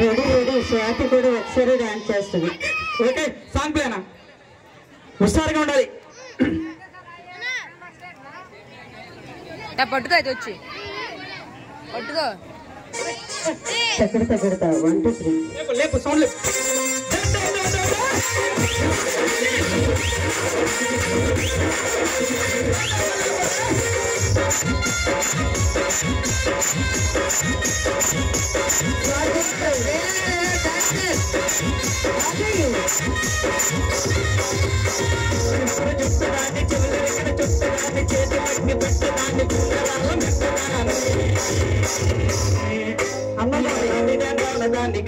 Ready ready Swathi కూడా ఒకసారి dance చేస్తుంది. ఓకే సాంగ్ ప్లేనా హుషారుగా ఉండాలి. పట్టుకో అయితే వచ్చి పట్టుకో తగ్గడతా 1 2 3 లేపు సౌండ్ లేపు. అన్నదాన్ని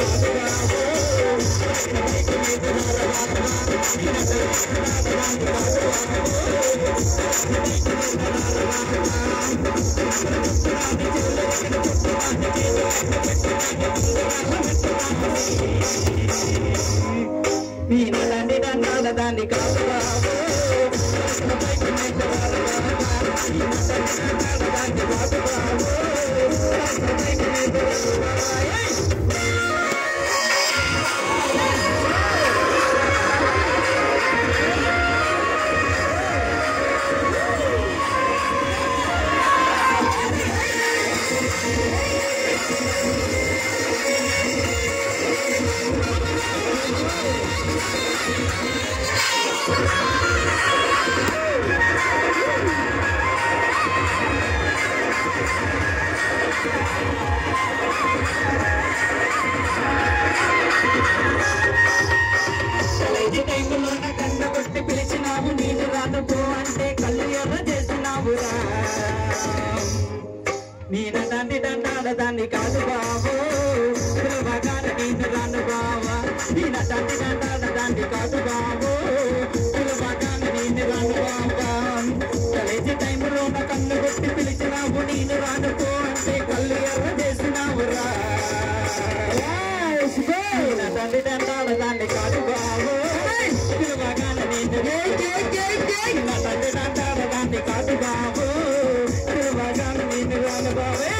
దాన్ని కాదు పిలిచినావు నేను రాను పో అంటే కళ్ళు ఎర్ర చేసినావురా. నేనదాన్ని దండాడదాన్ని కాదు బాబు పిలవగానే నేను రాను బావా. నేనదాన్ని దండాడదాన్ని కాదు బాబు పిలవగానే నేను రాను బాబా. కాలేజీ టైంలో నా కన్ను కొట్టి పిలిచినావు నేను రాను పో అంటే కళ్ళు ఎర్ర చేసినావురా. నేనదాన్ని దండాడదాన్ని కాదు బాబు పిలవగానే నేను దాన్ని కాదు బాబు పిలవగానే నేను రాను బాబే.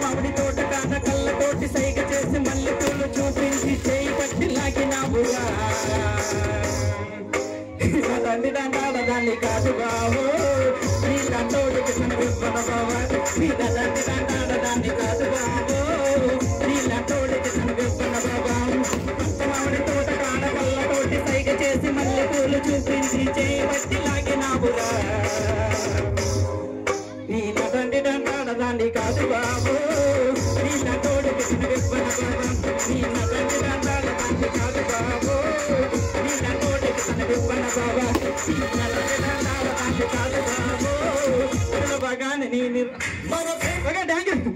మామిడి తోట కాన కళ్ళతోటి సైగ చేసి మళ్ళీ పూలు చూపించి చేయి పట్టి లాగినావురా. దాన్ని దండాడదాన్ని కాదు బాబు నీ దండోడికి విప్పన బాబా. నీ దాన్ని దండాడదాన్ని కాదు బాబు నీ దండోడికి విప్పన బాబా. మామిడి తోట కాన కళ్ళతోటి సైగ చేసి మళ్ళీ పూలు చూపించి చేయి పట్టి లాగినావురా. నీ దండి దండాడదాన్ని కాదు బాబు నీ దండోడికి విప్పన బాబా. నీ దండి దండాడదాన్ని కాదు బాబు నీ దండోడికి విప్పన బాబా. నీ దండి దండాడదాన్ని కాదు బాబు పిలవగానే నేను థ్యాంక్ యూ.